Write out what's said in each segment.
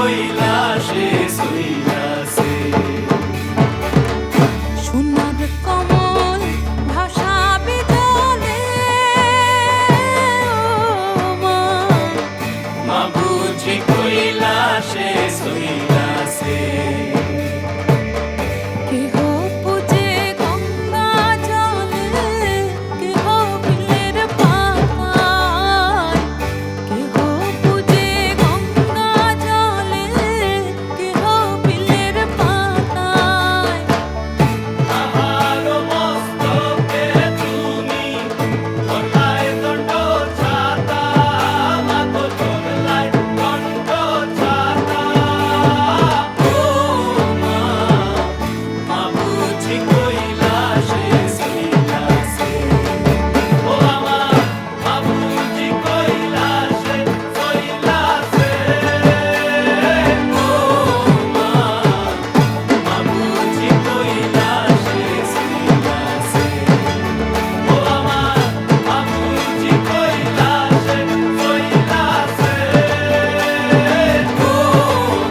কৈলাসে সইলাছে। সোনার কমল ভাসাবে জলে, মা বুঝি কৈলাসে সইলাছে। কেহ পূজে গঙ্গা জলে, কেহ বিলের পাতায়, কেহ পূজে গঙ্গা জলে, কেহ বিলের পাতায়। তাহার মস্তকে তুমি ধরলাই দণ্ড ছাতা, মাগো ধরলাই দণ্ড ছাতা। ও মা, মা বুঝি কৈলাসে সইলাছে। ও আমার মা বুঝি কৈলাসে সইলাছে। ও মা, মা বুঝি কৈলাসে সইলাছে। ও আমার মা বুঝি কৈলাসে সইলাছে। ও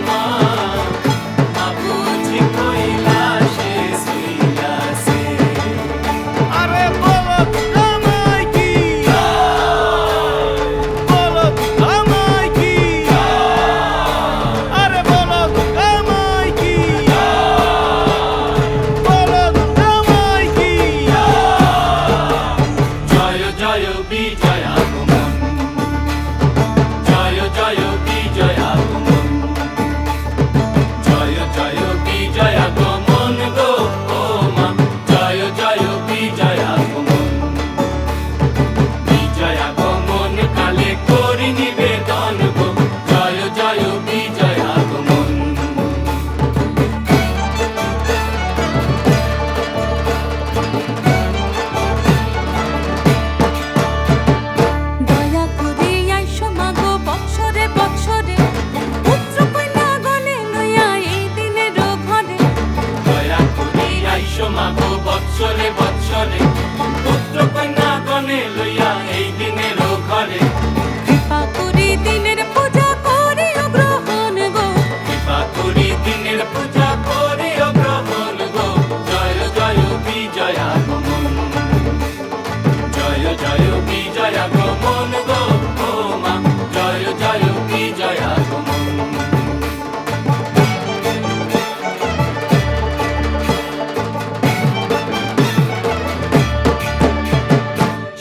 মা, মা বুঝি কৈলাসে সইলাছে। আরে বলো আমায় কি, বলো আমায় কি, আরে বলো আমায় কি, বলো আমায় কি। জয় জয় বিজয় আগমন, জয় জয় বিজয় আগমন, জয় জয় বিজয় আগমন গো ও মা, জয় জয় বিজয় আগমন। বিজয় আগমন কালে করি নিবেদন গো, জয় জয় বিজয় আগমন। দয়া করে আইসো মাগো বৎসরে বৎসরে, পুত্র কন্যা গণে লইয়া এই দিনের ঘরে। দয়া করি আইসো মাগো বৎসরে বৎসরে, পুত্র কন্যা গণে লইয়া এই দিনের ঘরে। কৃপা করি দিনের পূজা করিও গ্রহণ গো, কৃপা করি দিনের পূজা করিও গ্রহণ গো, জয় জয় বিজয় আগমন, জয় জয় বিজয় আগমন গো ও মা, জয় জয় বিজয় আগমন।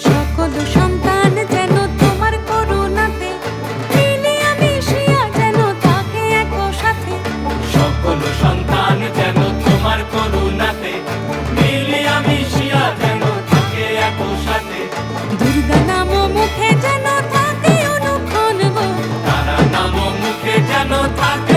সকল সন্তান যেন তোমার করুণাতে মিলিয়া মিশিয়া যেন থাকে একসাথে। সকল সন্তান যেন তোমার করুণাতে মিলিয়া মিশিয়া যেন থাকে একসাথে। দুর্গা নাম মুখে যেন থাকে অনুক্ষণ গো, তারা নাম মুখে যেন থাকে